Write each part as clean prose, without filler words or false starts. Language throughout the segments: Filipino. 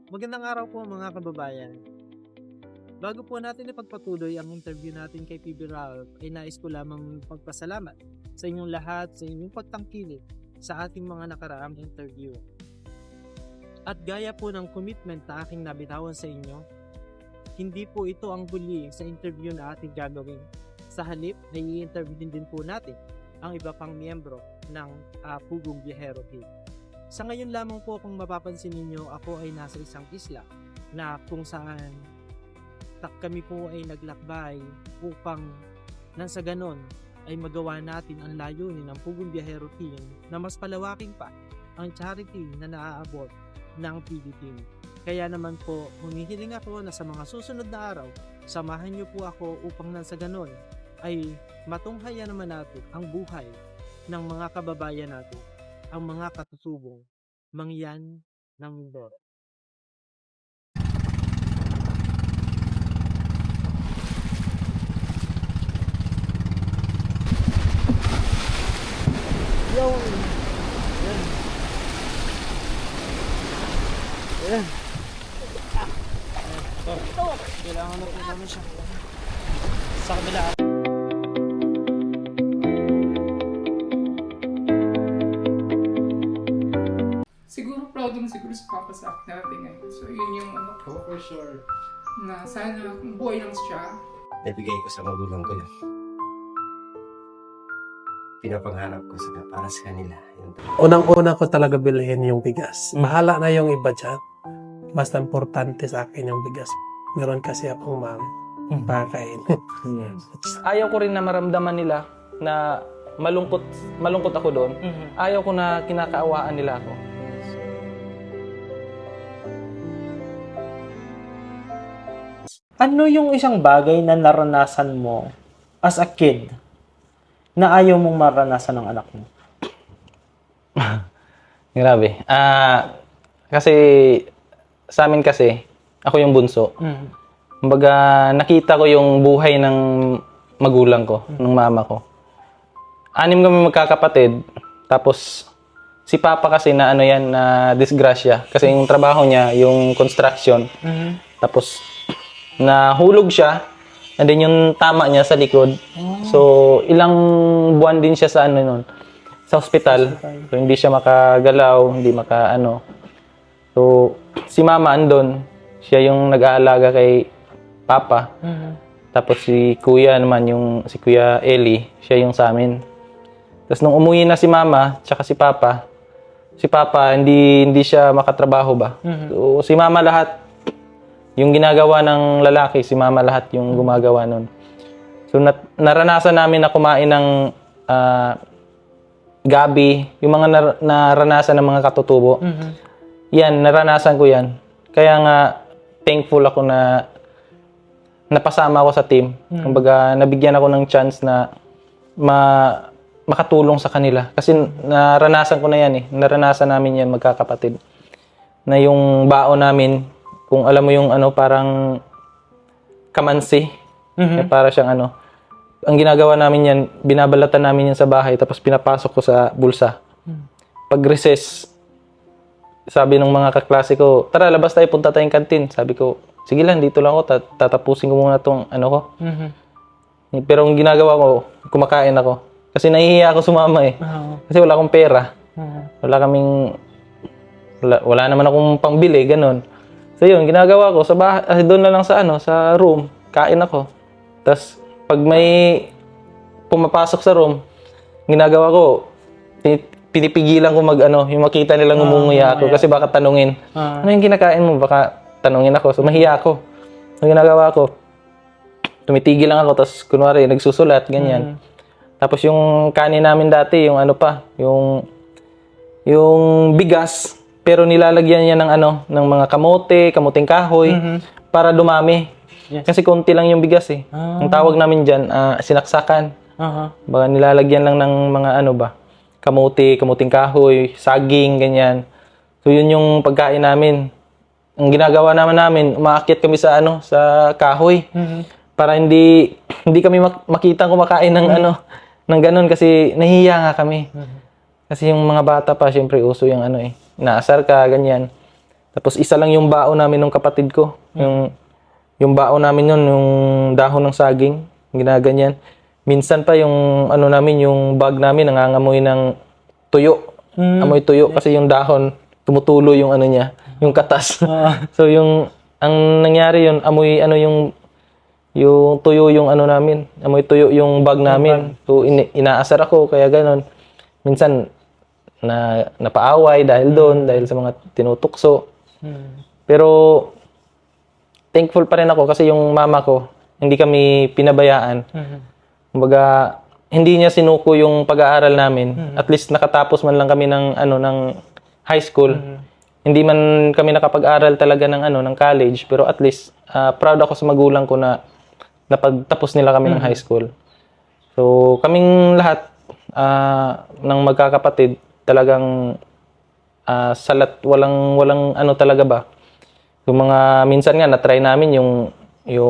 Magandang araw po mga kababayan. Bago po natin ipagpatuloy ang interview natin kay PB Ralph, ay nais ko lamang magpasalamat sa inyong lahat sa inyong pagtangkilik sa ating mga nakaraang interview. At gaya po ng commitment na aking nabitawan sa inyo, hindi po ito ang huli sa interview na ating gagawin. Sa halip, ay i-interview din po natin ang iba pang miyembro ng Pugong Biyahero Team. Sa ngayon lamang po kung mapapansin ninyo, ako ay nasa isang isla na kung saan kami po ay naglakbay upang nang sa ganon ay magawa natin ang layunin ng Pugong Biyahero Team na mas palawaking pa ang charity na naaabot ng PB Team. Kaya naman po, humihiling ako na sa mga susunod na araw, samahan niyo po ako upang nang sa ganon ay matunghayan naman natin ang buhay ng mga kababayan natin, ang mga katutubong mangyan ng mundo. Yo! Yan. Yan. Kailangan na po namin siya. Sa kabila. Siguro proud naman siguro si Papa sa akin natin ngayon. So yun yung ano ko, For sure. na sana kung buhay lang siya. Nabigay ko sa magulang ko yun. Pinapangarap ko para sa kanila. Unang-una ko talaga bilhin yung bigas. Bahala na yung iba dyan. Basta importante sa akin yung bigas. Meron kasi akong pakain. Ayaw ko rin na maramdaman nila na malungkot ako doon. Ayaw ko na kinakaawaan nila ako. Ano yung isang bagay na naranasan mo as a kid na ayaw mong maranasan ng anak mo? Grabe. Kasi sa amin kasi, ako yung bunso. Kumbaga, nakita ko yung buhay ng magulang ko, ng mama ko. 6 kami magkakapatid. Tapos, si Papa kasi na na disgrasya. Kasi yung trabaho niya, yung construction. Tapos, nahulog siya. And then yung tama niya sa likod. So, ilang buwan din siya sa sa hospital. So, hindi siya makagalaw, hindi So, si Mama andun. Siya yung nag-aalaga kay Papa. Tapos si Kuya naman, si Kuya Eli, siya yung sa amin. Tapos nung umuwi na si Mama, tsaka si Papa hindi siya makatrabaho ba. So, si Mama lahat, yung ginagawa ng lalaki, si Mama lahat yung gumagawa nun. So, naranasan namin na kumain ng gabi, yung mga naranasan ng mga katutubo. Yan, naranasan ko yan. Kaya nga, thankful ako na napasama ako sa team. Kumbaga, nabigyan ako ng chance na makatulong sa kanila. Kasi naranasan ko na yan eh. Naranasan namin yan magkakapatid. Na yung baon namin, kung alam mo yung parang kamansi, para siyang ang ginagawa namin yan, binabalatan namin yan sa bahay, tapos pinapasok ko sa bulsa. Pag recess, sabi ng mga kaklase ko, tara, labas tayo, punta tayong kantin. Sabi ko, sige lang, dito lang ako, tatapusin ko muna itong ko. Pero ang ginagawa ko, kumakain ako. Kasi nahihiya ako sumama eh. Kasi wala akong pera. Wala naman akong pangbili, ganun. So yun, ginagawa ko sa bahay, doon na lang sa room, kain ako. Tapos pag may pumapasok sa room, ginagawa ko, pinipigilan ko yung makita nilang ngumunguya ako kasi baka tanungin, ano yung kinakain mo? Baka tanungin ako. So mahiya ako. Ang ginagawa ko, tumitigil lang ako, tapos kunwari nagsusulat, ganyan. Tapos yung kanin namin dati, yung bigas, pero nilalagyan niya ng mga kamuting kahoy, para dumami. Yes. Kasi konti lang yung bigas eh. Ang tawag namin dyan, sinaksakan. Baka nilalagyan lang ng mga kamuting kahoy, saging, ganyan. So yun yung pagkain namin. Ang ginagawa namin, umaakyat kami sa sa kahoy. Para hindi kami makita kumakain ng ng ganun kasi nahihiya nga kami. Kasi yung mga bata pa, syempre uso yung inaasar ka, ganyan. Tapos isa lang yung baon namin ng kapatid ko. Yung baon namin yun, yung dahon ng saging, ginaganyan. Minsan pa yung ano namin, yung bag namin nangangamoy ng tuyo. Amoy tuyo kasi yung dahon tumutulo yung ano niya, yung katas. So yung ang nangyari yun, amoy ano yung tuyo yung ano namin, amoy tuyo yung bag namin. So inaasar ako kaya ganon. Minsan napaaway dahil doon, dahil sa mga tinutukso. Pero thankful pa rin ako kasi yung mama ko, hindi kami pinabayaan. Kumbaga, hindi niya sinuko yung pag-aaral namin. At least nakatapos man lang kami ng ng high school. Hindi man kami nakapag-aral talaga ng ng college, pero at least proud ako sa magulang ko na napagtapos nila kami ng high school. So, kaming lahat ng magkakapatid talagang salat walang ano talaga ba. Yung mga minsan nga na-try namin yung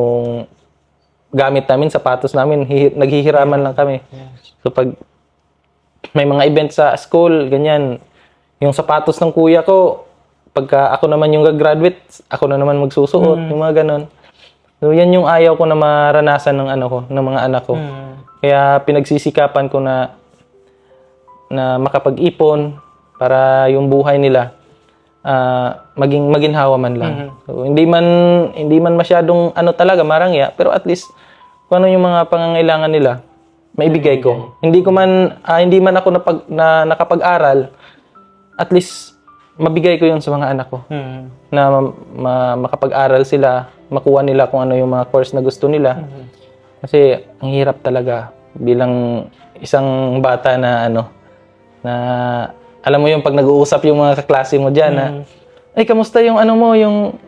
gamit namin, sapatos namin, naghihiraman lang kami. So pag may mga event sa school, ganyan, yung sapatos ng kuya ko, pagka ako naman yung gagraduate, ako na naman magsusuot, yung mga ganon. So yan yung ayaw ko na maranasan ng ng mga anak ko. Kaya pinagsisikapan ko na makapag-ipon para yung buhay nila maging maginhawa man lang. So, hindi man masyadong talaga marangya, pero at least kung ano yung mga pangangailangan nila, maibigay ko. Hindi man ako nakapag-aral, at least mabigay ko yun sa mga anak ko. Na makapag-aral sila, makuha nila kung ano yung mga course na gusto nila. Kasi ang hirap talaga bilang isang bata na na alam mo yung pag nag-uusap yung mga kaklase mo diyan na ay kamusta yung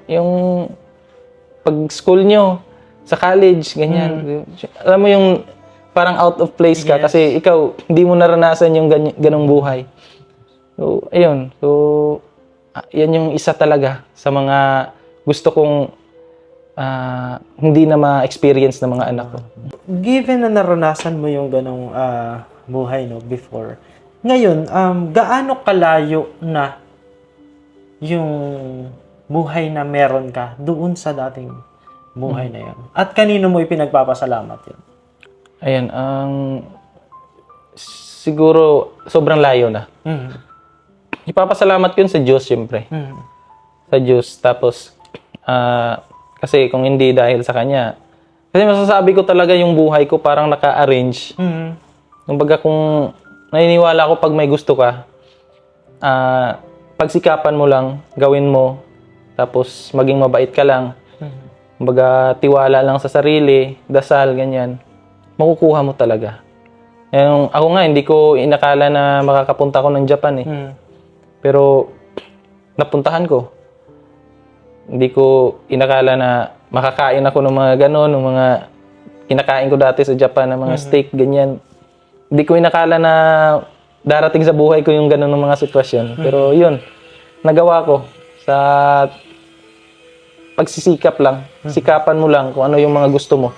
yung pag-school nyo sa college ganyan. Alam mo yung parang out of place ka kasi ikaw hindi mo naranasan yung ganong buhay. So ayun. So yan yung isa talaga sa mga gusto kong hindi na ma-experience ng mga anak ko. Given na naranasan mo yung ganong buhay before, ngayon, gaano kalayo na yung buhay na meron ka doon sa dating buhay na yun? At kanino mo ipinagpapasalamat yun? Ayan, siguro sobrang layo na. Ipapasalamat ko yun sa Diyos, siyempre. Sa Diyos. Tapos, kasi kung hindi dahil sa Kanya, kasi masasabi ko talaga yung buhay ko parang naka-arrange. Kumbaga kung naniniwala ako pag may gusto ka, pagsikapan mo lang, gawin mo, tapos maging mabait ka lang. Kumbaga, tiwala lang sa sarili, dasal, ganyan. Makukuha mo talaga. Ako nga, hindi ko inakala na makakapunta ako ng Japan eh. Pero, napuntahan ko. Hindi ko inakala na makakain ako ng mga ganon, ng mga kinakain ko dati sa Japan, ng mga steak, ganyan. Hindi ko inakala na darating sa buhay ko yung ganon ng mga sitwasyon. Pero yun, nagawa ko sa pagsisikap lang. Sikapan mo lang kung ano yung mga gusto mo.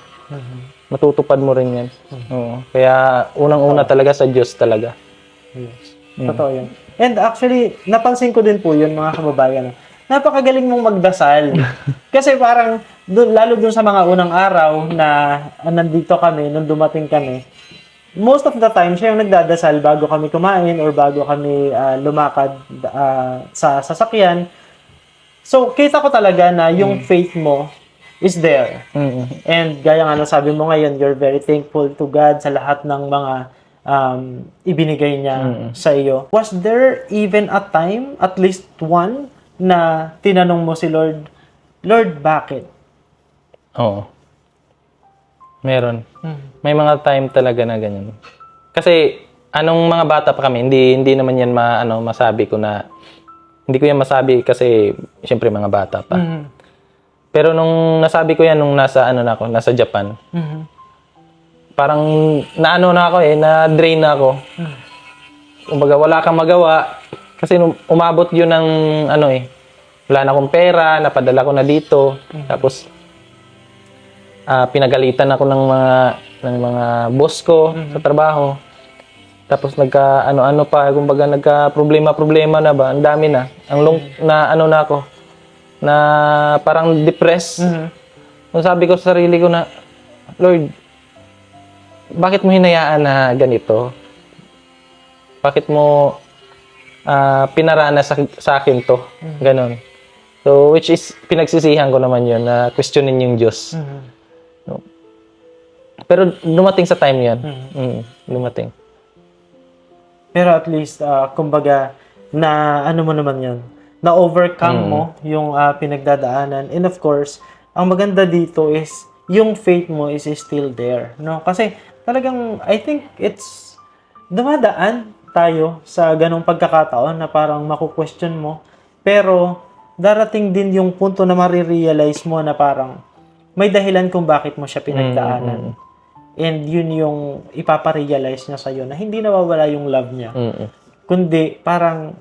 Matutupad mo rin yan. Oo. Kaya unang-una talaga sa Diyos talaga. Yes. Totoo yun. And actually, napansin ko din po yun mga kababayan. Napakagaling mong magdasal. Kasi parang, lalo dun sa mga unang araw na nandito kami, nung dumating kami, most of the time, siya yung nagdadasal bago kami kumain or bago kami lumakad sa sasakyan. So, kita ko talaga na yung faith mo is there. And gaya nga sabi mo ngayon, you're very thankful to God sa lahat ng mga ibinigay niya sa iyo. Was there even a time, at least one, na tinanong mo si Lord, Lord, bakit? Oo. Meron. May mga time talaga na ganyan. Kasi, anong mga bata pa kami, hindi naman yan masabi ko na, hindi ko yan masabi kasi, syempre mga bata pa. Pero nung nasabi ko yan, nung nasa Japan, parang na ako na-drain na ako. Kumbaga, wala kang magawa. Kasi nung umabot yun ng wala na akong pera, napadala ko na dito. Tapos, pinagalitan ako ng mga boss ko sa trabaho. Tapos kumbaga nagka problema na ba? Ang dami na. Na ako. na parang depressed. So, sabi ko sa sarili ko na, Lord, bakit mo hinayaan na ganito? Bakit mo pinarana sa akin to? Ganon. So, which is, pinagsisihan ko naman yun na questionin yung Diyos. No? Pero dumating sa time yun. Dumating. Pero at least, kumbaga, na ano mo naman yun, na-overcome mo yung pinagdadaanan. And of course, ang maganda dito is, yung faith mo is still there. No? Kasi talagang, I think it's, dumadaan tayo sa ganong pagkakataon na parang maku-question mo. Pero, darating din yung punto na marirealize mo na parang, may dahilan kung bakit mo siya pinagdaanan. And yun yung ipaparealize niya sa'yo na hindi nawawala yung love niya. Kundi parang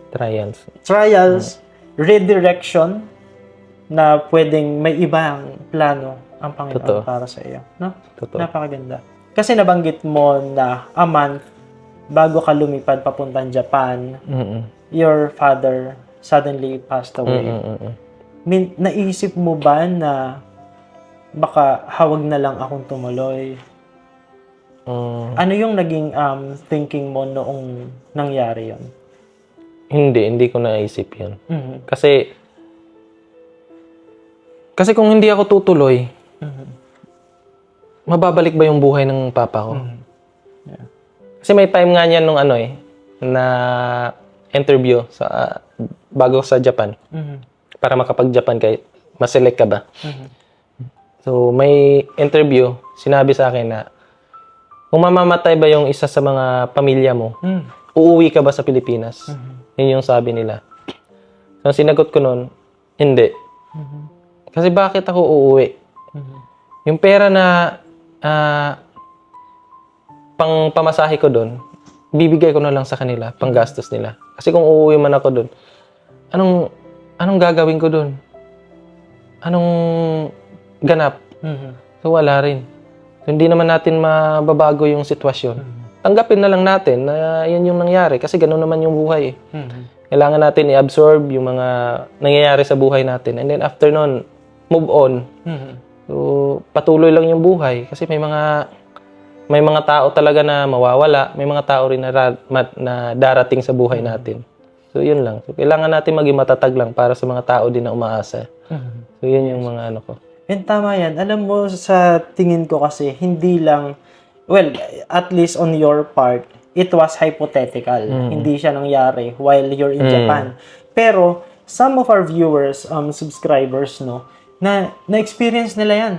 trials, redirection, na pwedeng may ibang plano ang Panginoon para sa iyo. No? Napakaganda. Kasi nabanggit mo na a month bago ka lumipad papuntang Japan, your father suddenly passed away. Naisip mo ba na baka hawag na lang akong tumuloy? Ano yung naging thinking mo noong nangyari yon? Hindi ko naisip yun. Kasi kung hindi ako tutuloy, mababalik ba yung buhay ng papa ko? Kasi may time nga niyan nung na interview sa bago sa Japan. Para makapag-Japan ma-select ka ba? So, may interview, sinabi sa akin na kung mamamatay ba yung isa sa mga pamilya mo, uuwi ka ba sa Pilipinas? Yun yung sabi nila. So, sinagot ko nun, hindi. Kasi bakit ako uuwi? Yung pera na pang pamasahe ko doon, bibigay ko na lang sa kanila, pang gastos nila. Kasi kung uuwi man ako doon, anong gagawin ko doon? Anong ganap? So wala rin. So, hindi naman natin mababago yung sitwasyon. Tanggapin na lang natin na yun yung nangyari kasi gano'n naman yung buhay. Kailangan natin i-absorb yung mga nangyayari sa buhay natin. And then after nun, move on. So, patuloy lang yung buhay kasi may mga tao talaga na mawawala, may mga tao rin na darating sa buhay natin. So, yun lang. So, kailangan natin maging matatag lang para sa mga tao din na umaasa. So, yun yung mga ko. And tama yan. Alam mo, sa tingin ko kasi, hindi lang, well, at least on your part, it was hypothetical. Hindi siya nangyari while you're in Japan. Pero, some of our viewers, subscribers, na-experience nila yan.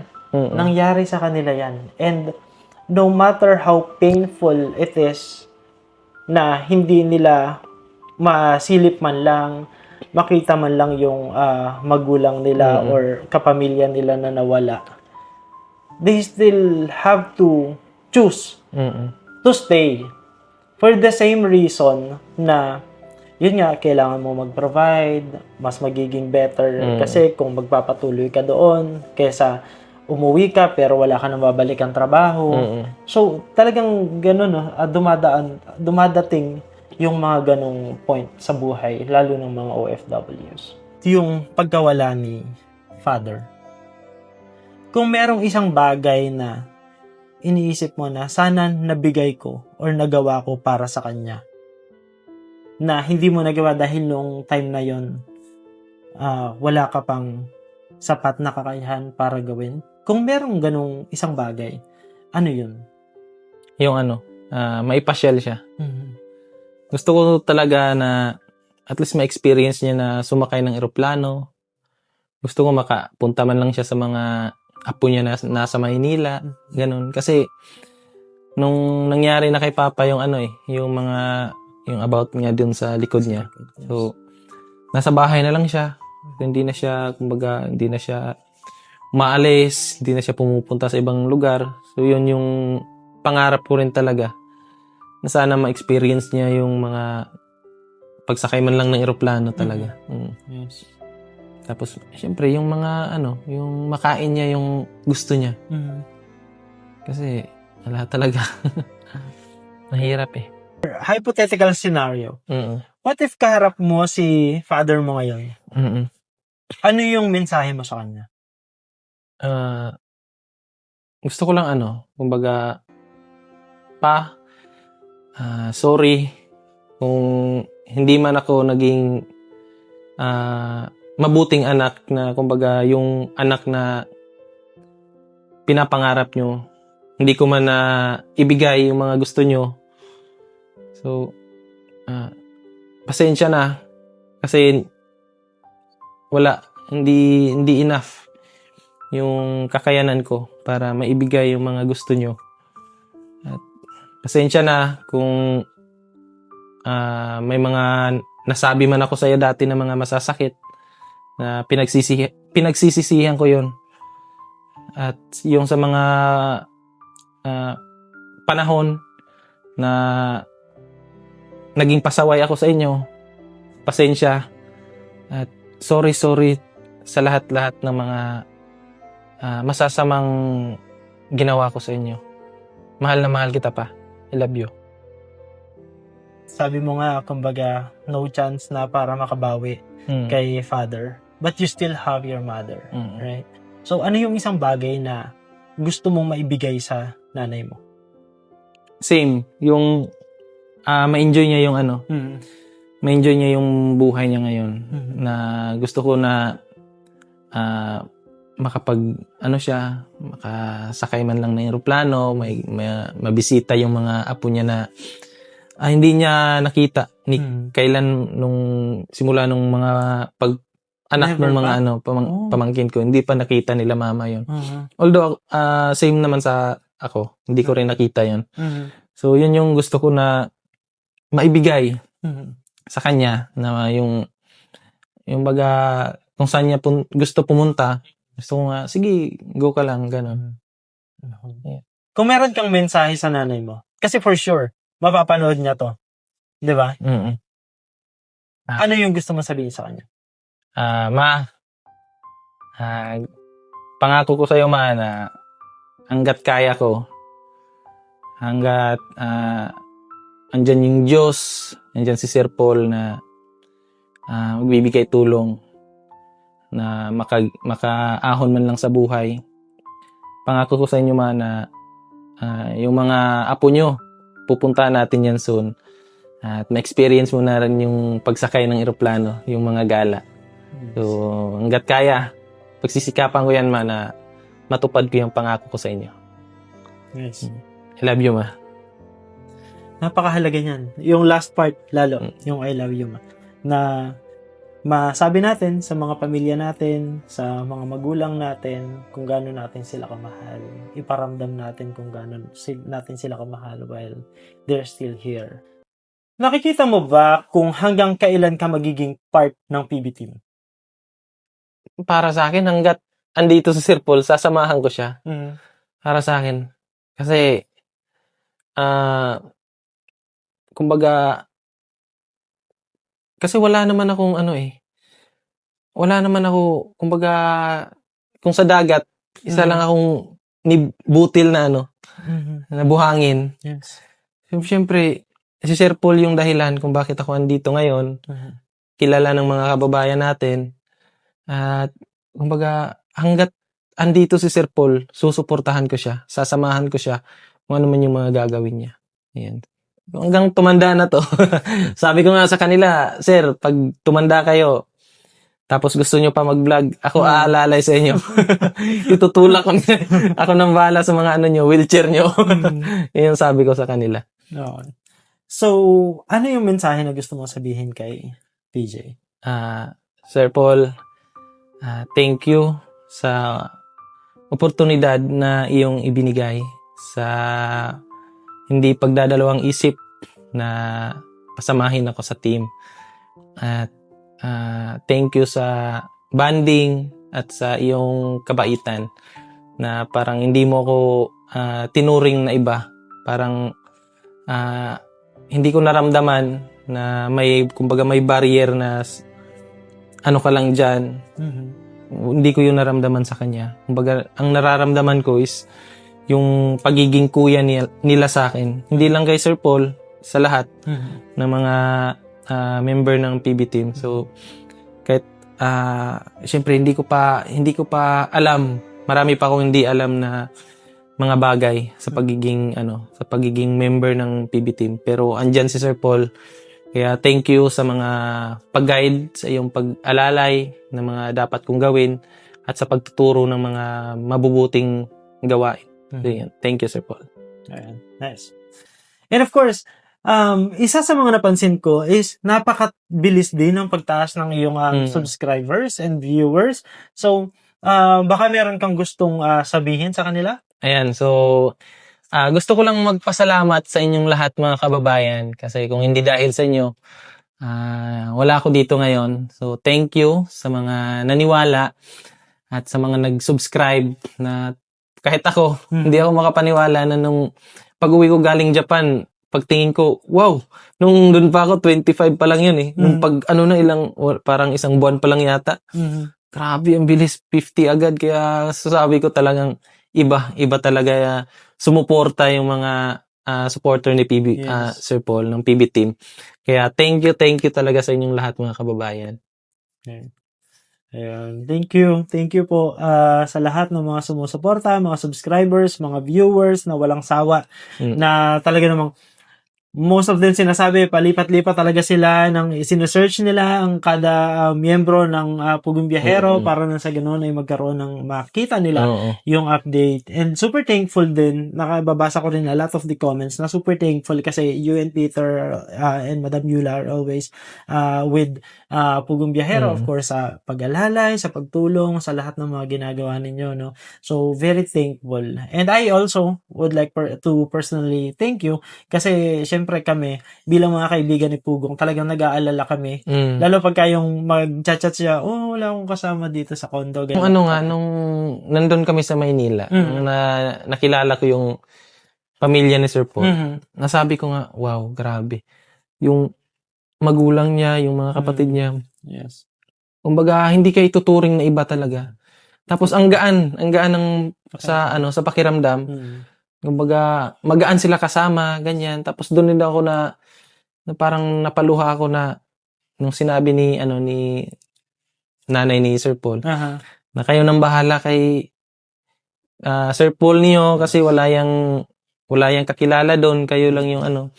Nangyari sa kanila yan. And no matter how painful it is na hindi nila masilip man lang, makita man lang yung magulang nila or kapamilya nila na nawala, they still have to choose to stay for the same reason na yun nga, kailangan mo mag-provide, mas magiging better kasi kung magpapatuloy ka doon kaysa umuwi ka pero wala ka nang babalik ang trabaho. So, talagang ganun, dumadating yung mga ganung point sa buhay, lalo ng mga OFWs. Yung pagkawala ni Father. Kung merong isang bagay na iniisip mo na sana nabigay ko or nagawa ko para sa kanya, na hindi mo nagawa dahil nung time na yon wala ka pang sapat na kakayahan para gawin. Kung merong ganung isang bagay, ano yun? Yung maipasyal siya. Gusto ko talaga na at least ma-experience niya na sumakay ng eroplano. Gusto ko makapunta man lang siya sa mga apo niya na nasa Maynila. Ganun. Kasi nung nangyari na kay Papa yung yung about niya dun sa likod niya. So, nasa bahay na lang siya. Hindi na siya, kumbaga, hindi na siya maalis, hindi na siya pumupunta sa ibang lugar. So, yun yung pangarap ko rin talaga. Na sana ma-experience niya yung mga pagsakay man lang ng eroplano talaga. Yes. Tapos, syempre, yung mga, yung makain niya yung gusto niya. Kasi, wala talaga. Mahirap eh. Hypothetical scenario. What if kaharap mo si father mo ngayon? Ano yung mensahe mo sa kanya? Gusto ko lang kumbaga, sorry kung hindi man ako naging mabuting anak na kumbaga yung anak na pinapangarap nyo. Hindi ko man na ibigay yung mga gusto nyo. So, pasensya na kasi hindi enough yung kakayanan ko para maibigay yung mga gusto nyo. At pasensya na kung may mga nasabi man ako sa'yo dati na mga masasakit na pinagsisisihan ko yon. At yung sa mga panahon na naging pasaway ako sa inyo, pasensya. At sorry sa lahat-lahat ng mga masasamang ginawa ko sa inyo. Mahal na mahal kita pa. I love you. Sabi mo nga, kumbaga, no chance na para makabawi kay father. But you still have your mother, right? So, ano yung isang bagay na gusto mong maibigay sa nanay mo? Same. Yung ma-enjoy niya yung ma-enjoy niya yung buhay niya ngayon. Na gusto ko na makasakay man lang ng eroplano, may mabisita yung mga apo niya na hindi niya nakita kailan simula nung mga anak ng mga pamangkin ko, hindi pa nakita nila mama yon. Although same naman sa ako, hindi ko rin nakita yon. So yun yung gusto ko na maibigay sa kanya, na yung baga kung saan niya gusto pumunta, gusto ko nga, sige, go ka lang, ganun. Yeah. Kung meron kang mensahe sa nanay mo, kasi for sure, mapapanood niya to. Di ba? Ano yung gusto mo sabihin sa kanya? Ma, pangako ko sa'yo, ma, na hanggat kaya ko, hanggat andyan yung Diyos, andyan si Sir Paul na magbibigay tulong na makaahon man lang sa buhay. Pangako ko sa inyo, ma, na yung mga apo nyo, pupuntahan natin yan soon. At ma-experience mo na rin yung pagsakay ng eroplano, yung mga gala. So, hanggat kaya, pagsisikapan ko yan, ma, na matupad ko yung pangako ko sa inyo. Yes. I love you, ma. Napakahalaga niyan. Yung last part, lalo, yung I love you, ma. Na masabi natin sa mga pamilya natin, sa mga magulang natin, kung gaano natin sila kamahal. Iparamdam natin kung gaano natin sila kamahal while they're still here. Nakikita mo ba kung hanggang kailan ka magiging part ng PB team? Para sa akin, hanggat andito si Sir Paul, sasamahan ko siya. Para sa akin. Kasi, kumbaga, kasi wala naman akong wala naman ako, kumbaga, kung sa dagat, isa lang akong butil na na buhangin. Yes. Siyempre, si Sir Paul yung dahilan kung bakit ako andito ngayon. Kilala ng mga kababayan natin. At, kumbaga, hanggat andito si Sir Paul, susuportahan ko siya, sasamahan ko siya kung ano man yung mga gagawin niya. Ayan. Hanggang tumanda na to. Sabi ko nga sa kanila, Sir, pag tumanda kayo, tapos gusto nyo pa mag-vlog, ako aalalay sa inyo. Itutulak ko ako nang bahala sa mga wheelchair nyo. Yan yung sabi ko sa kanila. Okay. So, ano yung mensahe na gusto mong sabihin kay PJ? Sir Paul, thank you sa oportunidad na iyong ibinigay, sa hindi pagdadalawang isip na pasamahin ako sa team. At thank you sa bonding at sa iyong kabaitan na parang hindi mo ako tinuring na iba. Parang hindi ko naramdaman na kumbaga may barrier na ka lang dyan. Hindi ko yung naramdaman sa kanya. Kumbaga, ang nararamdaman ko is yung pagiging kuya nila sa akin. Hindi lang kay Sir Paul, sa lahat ng mga member ng PB team. So, kahit syempre hindi ko pa alam. Marami pa akong hindi alam na mga bagay sa pagiging member ng PB team. Pero andyan si Sir Paul. Kaya thank you sa mga pag-guide, sa iyong pag-alalay ng mga dapat kong gawin at sa pagtuturo ng mga mabubuting gawain. So, yan. Thank you, Sir Paul. Ayan. Nice. And of course, isa sa mga napansin ko is napakabilis din ng pagtaas ng iyong subscribers and viewers. So, baka meron kang gustong sabihin sa kanila? Ayan, so gusto ko lang magpasalamat sa inyong lahat mga kababayan kasi kung hindi dahil sa inyo, wala ako dito ngayon. So thank you sa mga naniwala at sa mga nag-subscribe na kahit ako, hindi ako makapaniwala na nung pag-uwi ko galing Japan, pagtingin ko, wow, nung doon pa ako, 25 pa lang yun eh. Nung parang isang buwan pa lang yata. Grabe, ang bilis, 50 agad. Kaya sasabi ko talagang iba talaga sumuporta yung mga supporter ni PB, Sir Paul, ng PB team. Kaya thank you talaga sa inyong lahat mga kababayan. Ayan. Thank you po sa lahat ng mga sumusuporta, mga subscribers, mga viewers na walang sawa na talaga namang most of them sinasabi, palipat-lipat talaga sila sinesearch nila ang kada miyembro ng Pugong Biyahero para na sa ganoon ay magkaroon ng makita nila yung update. And super thankful din, nakababasa ko rin a lot of the comments na super thankful kasi you and Peter and Madam Yula are always with Pugong Biyahero, of course, sa pag-alalay, sa pagtulong, sa lahat ng mga ginagawa ninyo, no? So, very thankful. And I also would like to personally thank you kasi syempre kami, bilang mga kaibigan ni Pugong, talagang nag-aalala kami. Lalo pagka yung mag-chat siya, wala akong kasama dito sa condo. Ganun. Nung nandun kami sa Maynila, nung nakilala ko yung pamilya ni Sir Paul, nasabi ko nga, wow, grabe. Yung magulang niya, yung mga kapatid niya. Yes. Kumbaga, hindi kayo tuturing na iba talaga. Tapos ang gaan ng sa pakiramdam. Kumbaga, magaan sila kasama, ganyan. Tapos doon din ako na parang napaluha ako na nung sinabi ni nanay ni Sir Paul na kayo nang bahala kay Sir Paul niyo kasi wala yang kakilala doon, kayo lang yung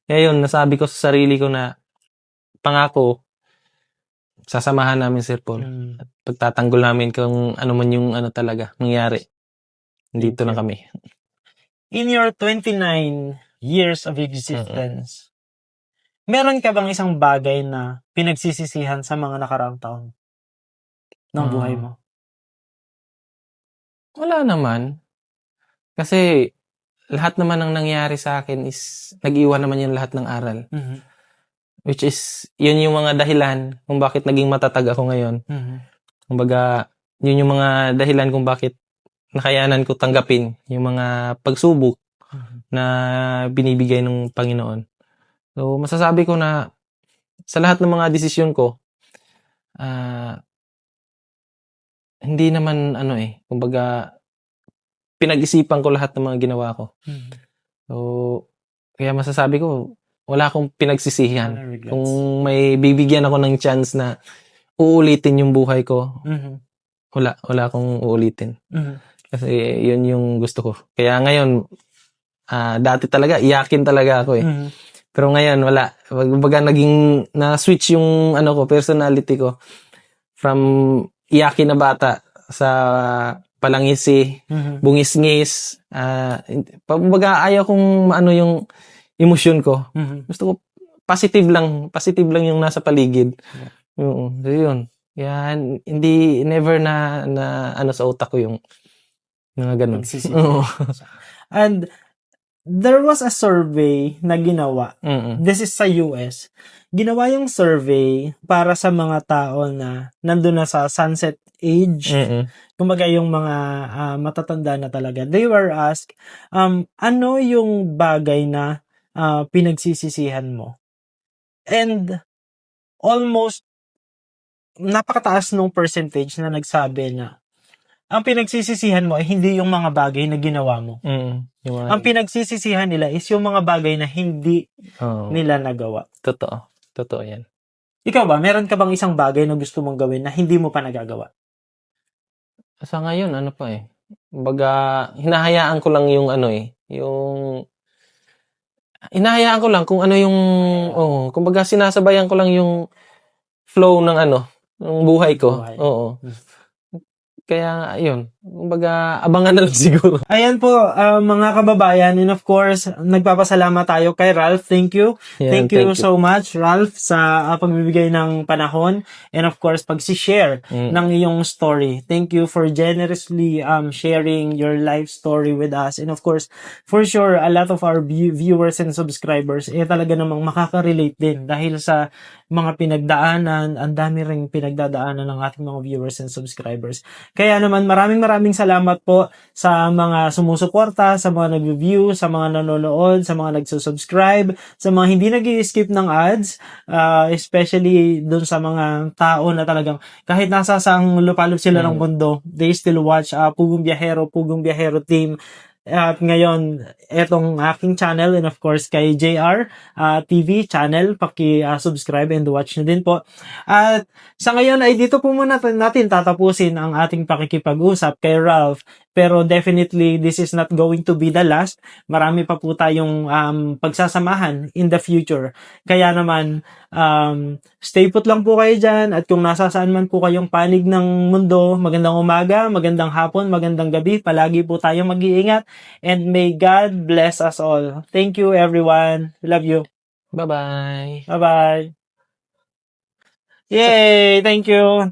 Kaya yun, nasabi ko sa sarili ko na pangako sasamahan namin Sir Paul at pagtatanggol namin kung ano man yung talaga nangyari. Dito na kami. In your 29 years of existence, meron ka bang isang bagay na pinagsisisihan sa mga nakaraang taon ng buhay mo? Wala naman. Kasi lahat naman ng nangyari sa akin is nag-iwan naman yung lahat ng aral. Which is, yun yung mga dahilan kung bakit naging matatag ako ngayon. Kumbaga, yun yung mga dahilan kung bakit nakayanan ko tanggapin yung mga pagsubok na binibigay ng Panginoon. So, masasabi ko na sa lahat ng mga desisyon ko, hindi naman kumbaga, pinag-isipan ko lahat ng mga ginawa ko. So, kaya masasabi ko, wala akong pinagsisihan. Kung may bibigyan ako ng chance na uulitin yung buhay ko, wala akong uulitin. Kasi yun yung gusto ko. Kaya ngayon, dati talaga, iyakin talaga ako eh. Pero ngayon, wala. Baga naging, na-switch yung personality ko. From iyakin na bata sa palangisi, bungis-ngis. Baga ayaw kong yung emosyon ko. Gusto ko, positive lang yung nasa paligid. So yun. Kaya never na sa utak ko yung mga ganun. And there was a survey na ginawa. This is sa US. Ginawa yung survey para sa mga tao na nandun na sa sunset age. Kumbaga yung mga matatanda na talaga. They were asked, ano yung bagay na pinagsisisihan mo? And almost napakataas nung percentage na nagsabi na ang pinagsisisihan mo ay hindi yung mga bagay na ginawa mo. Ang pinagsisisihan nila is yung mga bagay na hindi nila nagawa. Totoo yan. Ikaw ba, meron ka bang isang bagay na gusto mong gawin na hindi mo pa nagagawa? Sa ngayon, ano pa eh. Kumbaga, hinahayaan ko lang yung ano eh. Hinahayaan ko lang kung ano yung, kumbaga sinasabayan ko lang yung flow ng ano, ng buhay ko. Buhay. Oo. Kaya, ayun. Kumbaga, abangan na lang siguro. Ayan po, mga kababayan, and of course, nagpapasalamat tayo kay Ralph. Thank you. Yan, Thank you so much, Ralph, sa pagbibigay ng panahon and of course, pag-share ng iyong story. Thank you for generously sharing your life story with us. And of course, for sure, a lot of our viewers and subscribers talaga namang makaka-relate din dahil sa mga pinagdaanan, ang dami ring pinagdadaanan ng ating mga viewers and subscribers. Kaya naman, maraming salamat po sa mga sumusuporta, sa mga nag-review, sa mga nanonood, sa mga nagsusubscribe, sa mga hindi nag-i-skip ng ads, especially dun sa mga tao na talagang kahit nasa saang lupalop sila ng mundo, they still watch Pugong Biyahero team. At ngayon, etong aking channel and of course kay JR TV channel, paki-subscribe and watch nyo din po. At sa ngayon ay dito po muna natin tatapusin ang ating pakikipag-usap kay Ralph. Pero definitely, this is not going to be the last. Marami pa po tayong pagsasamahan in the future. Kaya naman, stay put lang po kayo dyan. At kung nasasaan man po kayong panig ng mundo, magandang umaga, magandang hapon, magandang gabi. Palagi po tayong mag-iingat. And may God bless us all. Thank you everyone. Love you. Bye-bye. Bye-bye. Yay! Thank you.